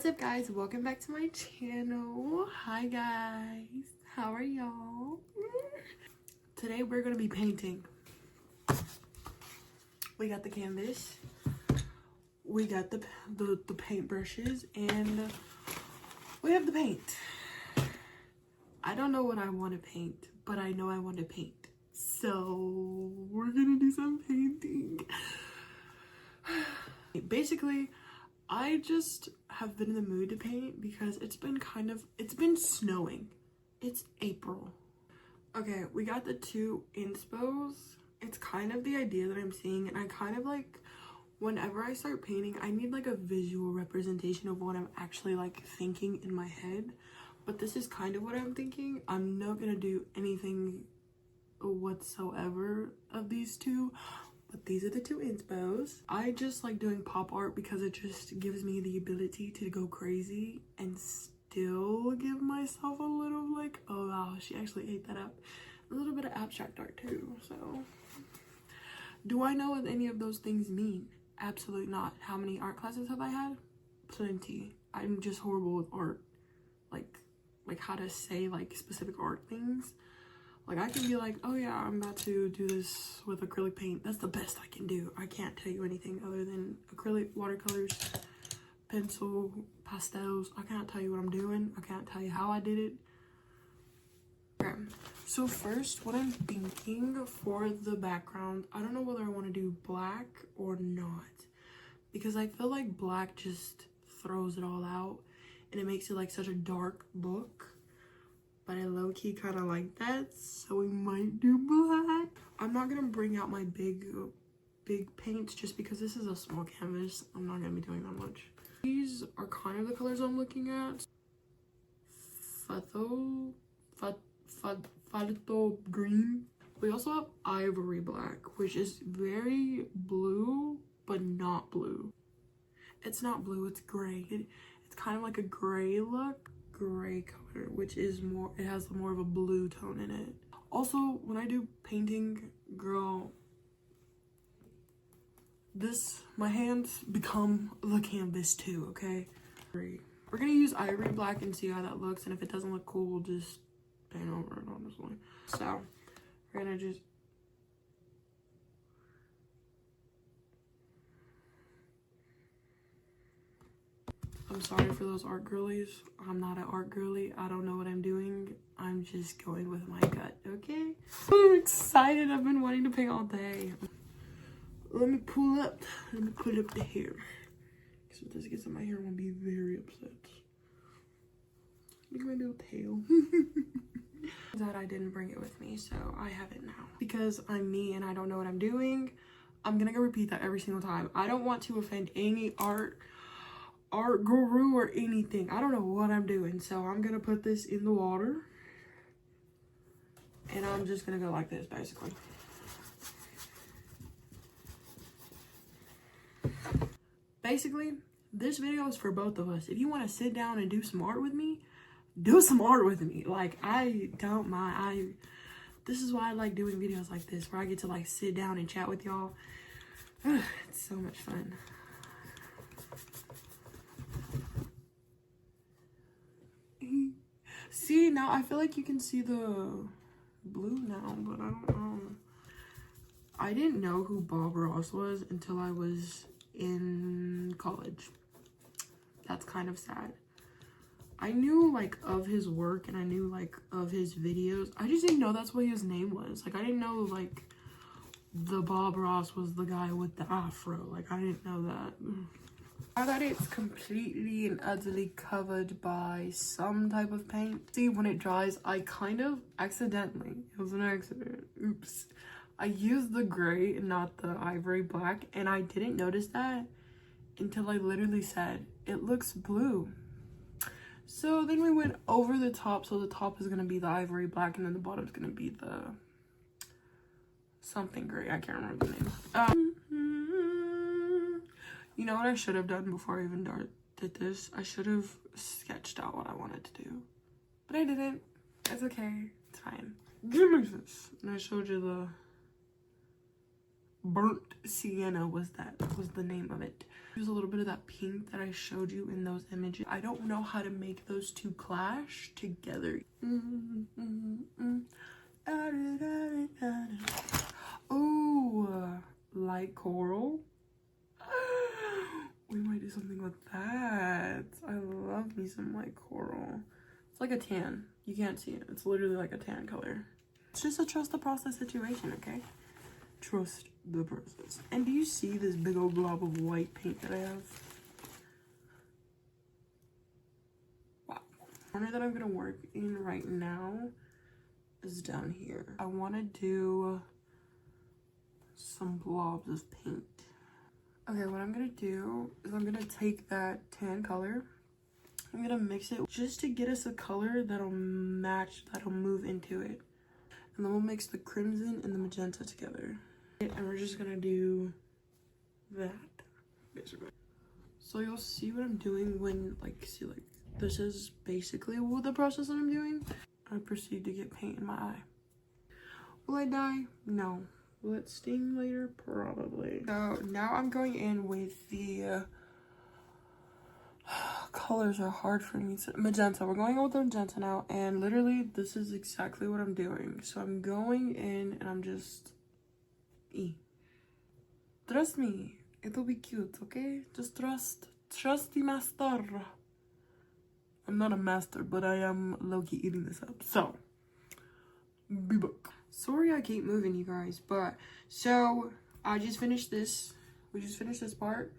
What's up, guys? Welcome back to my channel. Hi guys, how are y'all? Today we're gonna be painting. We got the canvas, we got the paint brushes, and we have the paint. I don't know what I want to paint, but I know I want to paint, so we're gonna do some painting. Basically, I just have been in the mood to paint because it's been snowing. It's April. Okay, we got the two inspos. It's kind of the idea that I'm seeing, and I kind of like, whenever I start painting, I need like a visual representation of what I'm actually like thinking in my head. But this is kind of what I'm thinking. I'm not gonna do anything whatsoever of these two, but these are the two inspos. I just like doing pop art because it just gives me the ability to go crazy and still give myself a little like, oh wow, she actually ate that up, a little bit of abstract art too. So do I know what any of those things mean? Absolutely not. How many art classes have I had? Plenty. I'm just horrible with art, like how to say like specific art things. Like, I can be like, oh yeah, I'm about to do this with acrylic paint. That's the best I can do. I can't tell you anything other than acrylic, watercolors, pencil, pastels. I can't tell you what I'm doing. I can't tell you how I did it. Okay, so first, what I'm thinking for the background, I don't know whether I want to do black or not, because I feel like black just throws it all out and it makes it like such a dark look. But I low-key kind of like that, so we might do black. I'm not gonna bring out my big paints just because this is a small canvas. I'm not gonna be doing that much. These are kind of the colors I'm looking at. Phthalo green. We also have ivory black, which is very blue, but not blue. It's not blue, it's gray. It's kind of like a gray look. Gray color, which is more, it has more of a blue tone in it. Also, when I do painting, girl, my hands become the canvas too, okay? We're gonna use ivory black and see how that looks, and if it doesn't look cool, we'll just paint over it, honestly. So we're gonna just I'm sorry for those art girlies. I'm not an art girly. I don't know what I'm doing. I'm just going with my gut, okay? I'm excited. I've been wanting to paint all day. Let me pull up the hair. Because if this gets in my hair, I'm gonna be very upset. Look at my little tail. That I didn't bring it with me, so I have it now. Because I'm me and I don't know what I'm doing, I'm gonna go repeat that every single time. I don't want to offend any art guru or anything. I don't know what I'm doing, so I'm gonna put this in the water and I'm just gonna go like this, basically. Basically, this video is for both of us. If you want to sit down and do some art with me, do some art with me. Like, I don't mind. This is why I like doing videos like this, where I get to like sit down and chat with y'all. It's so much fun. See, now I feel like you can see the blue now, but I don't know. I didn't know who Bob Ross was until I was in college. That's kind of sad. I knew like of his work and I knew like of his videos. I just didn't know that's what his name was. Like, I didn't know like the Bob Ross was the guy with the afro. Like, I didn't know that. Now that it's completely and utterly covered by some type of paint, see, when it dries, I kind of accidentally, it was an accident, oops, I used the gray and not the ivory black, and I didn't notice that until I literally said, it looks blue. So then we went over the top, so the top is going to be the ivory black, and then the bottom is going to be the something gray. I can't remember the name. You know what I should have done before I even did this? I should have sketched out what I wanted to do. But I didn't. It's okay. It's fine. Give me this. And I showed you Burnt Sienna was the name of it. There's a little bit of that pink that I showed you in those images. I don't know how to make those two clash together. Oh, light coral. We might do something with that. I love me some light coral. It's like a tan. You can't see it. It's literally like a tan color. It's just a trust the process situation, okay? Trust the process. And do you see this big old blob of white paint that I have? Wow. The corner that I'm gonna work in right now is down here. I want to do some blobs of paint. Okay, what I'm gonna do is I'm gonna take that tan color. I'm gonna mix it just to get us a color that'll match, that'll move into it. And then we'll mix the crimson and the magenta together. And we're just gonna do that, basically. So you'll see what I'm doing when, like, see, like, this is basically what the process that I'm doing. I proceed to get paint in my eye. Will I die? No. Will it sting later? Probably. So now I'm going in with the colors are hard for me to magenta. We're going in with the magenta now, and literally this is exactly what I'm doing. So I'm going in and I'm just trust me, it'll be cute, okay? Just trust the master. I'm not a master, but I am low-key eating this up. So be back. Sorry I keep moving, you guys, but so I just finished this. We just finished this part.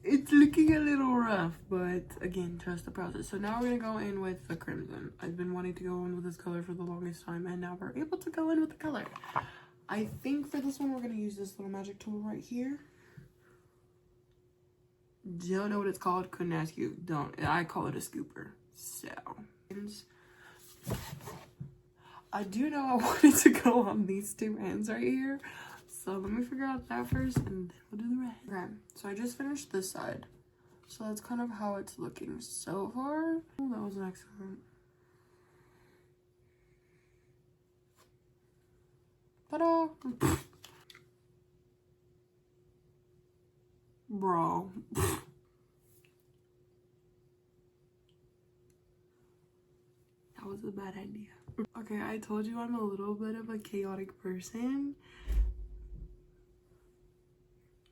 It's looking a little rough, but again, trust the process. So now we're gonna go in with the crimson. I've been wanting to go in with this color for the longest time, and now we're able to go in with the color. I think for this one, we're gonna use this little magic tool right here. Don't know what it's called, couldn't ask you. Don't, I call it a scooper. So I do know I wanted to go on these two ends right here. So let me figure out that first and then we'll do the rest. Okay, so I just finished this side. So that's kind of how it's looking so far. Oh, that was an excellent. Ta-da! Bro. That was a bad idea. Okay, I told you I'm a little bit of a chaotic person.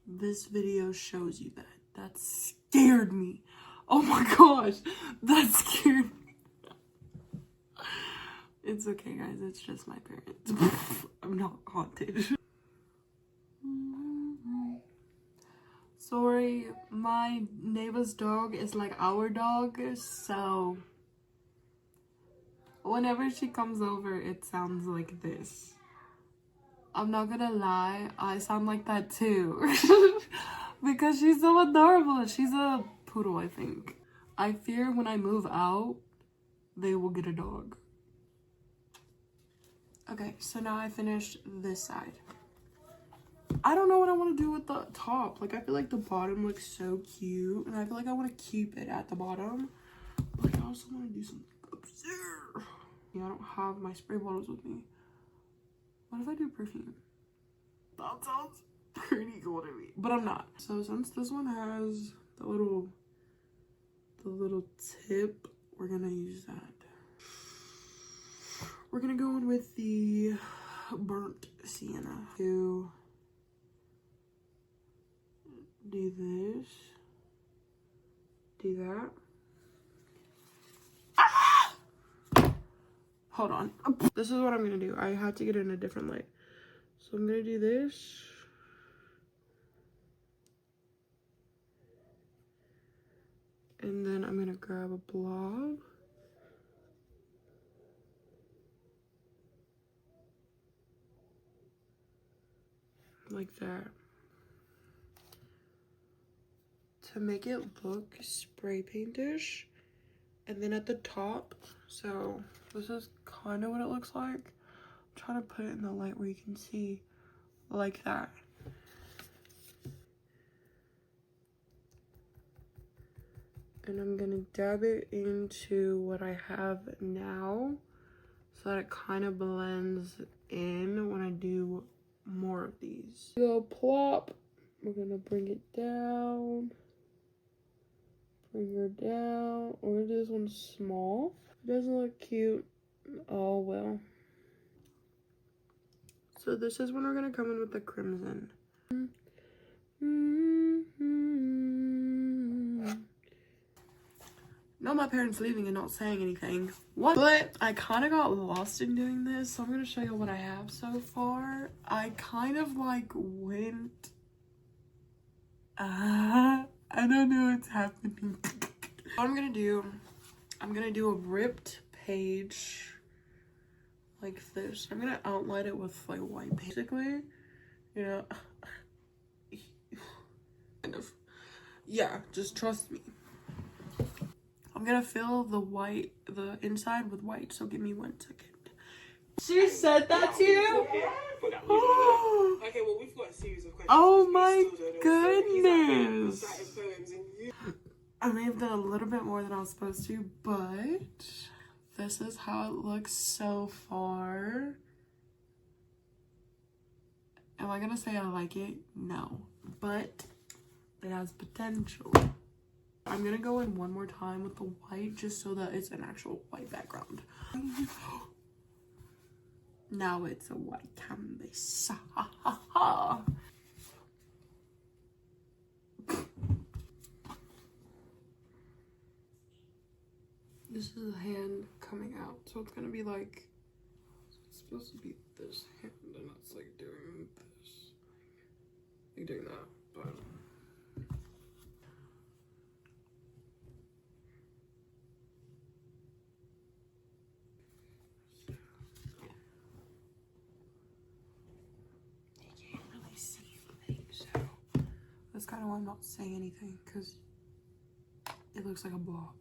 This video shows you that. That scared me. Oh my gosh, that scared me. It's okay, guys. It's just my parents. I'm not haunted. Sorry, my neighbor's dog is like our dog, so whenever she comes over, it sounds like this. I'm not gonna lie, I sound like that too. Because she's so adorable. She's a poodle, I think. I fear when I move out, they will get a dog. Okay, so now I finished this side. I don't know what I want to do with the top. Like, I feel like the bottom looks so cute, and I feel like I want to keep it at the bottom. Like, I also want to do something up there. Yeah, I don't have my spray bottles with me. What if I do perfume? That sounds pretty cool to me, but I'm not. So since this one has the little tip, we're gonna use that. We're gonna go in with the burnt sienna to do this, do that. Ah! Hold on. This is what I'm gonna do. I had to get it in a different light. So I'm gonna do this. And then I'm gonna grab a blob. Like that. To make it look spray paintish. And then at the top, so this is kind of what it looks like. I'm trying to put it in the light where you can see like that. And I'm gonna dab it into what I have now so that it kind of blends in when I do more of these. Go plop. We're gonna bring it down. Bring her down. We're gonna do this one small. It doesn't look cute. Oh well. So this is when we're gonna come in with the crimson. No, my parents leaving and not saying anything. What? But I kind of got lost in doing this, so I'm gonna show you what I have so far. I kind of like went. I don't know what's happening. What I'm gonna do a ripped page like this. I'm gonna outline it with like white, basically. Yeah. Kind of. Yeah, just trust me. I'm gonna fill the inside with white, so give me 1 second. She said that to you? Oh. Okay, well, we've got a series of questions. Oh my goodness. I may have done a little bit more than I was supposed to, but this is how it looks so far. Am I gonna say I like it? No, but it has potential. I'm gonna go in one more time with the white just so that it's an actual white background. Now it's a white canvas. This is a hand coming out, so it's gonna be like, it's supposed to be this hand, and it's like doing this, like doing that, but. That's kind of why I'm not saying anything, because it looks like a blob.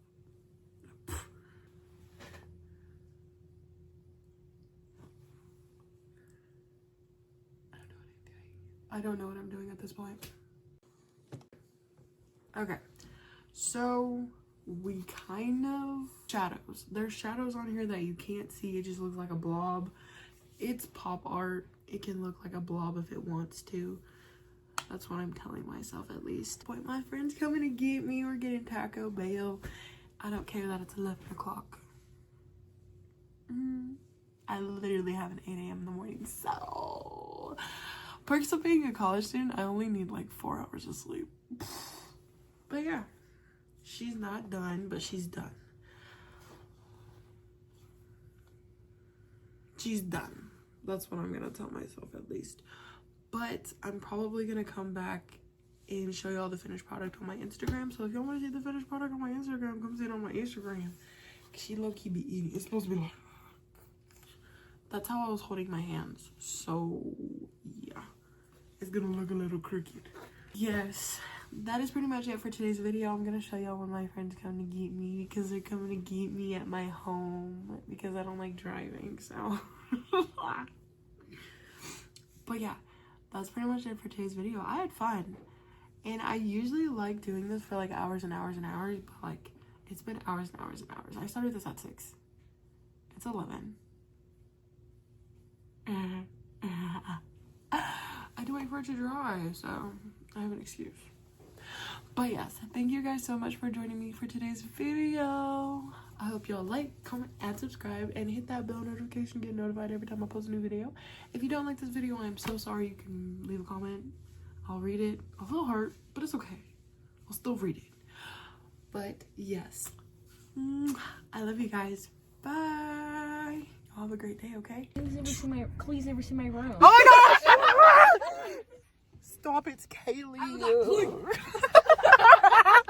I don't know what I'm doing at this point. Okay, so we kind of shadows. There's shadows on here that you can't see. It just looks like a blob. It's pop art. It can look like a blob if it wants to. That's what I'm telling myself, at least. But my friend's coming to get me. We're getting Taco Bell. I don't care that it's 11 o'clock. I literally have an 8 a.m. in the morning, so. Perks of being a college student, I only need like 4 hours of sleep. But yeah, she's not done, but she's done. She's done. That's what I'm gonna tell myself, at least. But I'm probably gonna come back and show you all the finished product on my Instagram. So if y'all want to see the finished product on my Instagram, come see it on my Instagram. She low-key be eating. It's supposed to be like, that's how I was holding my hands. So yeah, it's gonna look a little crooked. Yes, that is pretty much it for today's video. I'm gonna show y'all when my friends come to get me, because they're coming to get me at my home because I don't like driving, so. But yeah, that's pretty much it for today's video. I had fun, and I usually like doing this for like hours and hours and hours, but like it's been hours and hours and hours. I started this at 6. It's 11. I had to wait for it to dry, so I have an excuse. But yes, thank you guys so much for joining me for today's video. I hope y'all like, comment, and subscribe, and hit that bell notification, get notified every time I post a new video. If you don't like this video, I'm so sorry. You can leave a comment. I'll read it. I'll feel hurt, but it's okay. I'll still read it. But yes, I love you guys. Bye. Y'all have a great day, okay? Please never see my room. Oh my gosh! Stop, it's Kaylee.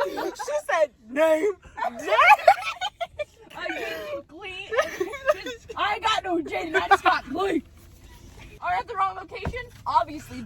She said name. I gave you Glee. I got no Jaden. I just got Glee. Are you at the wrong location? Obviously.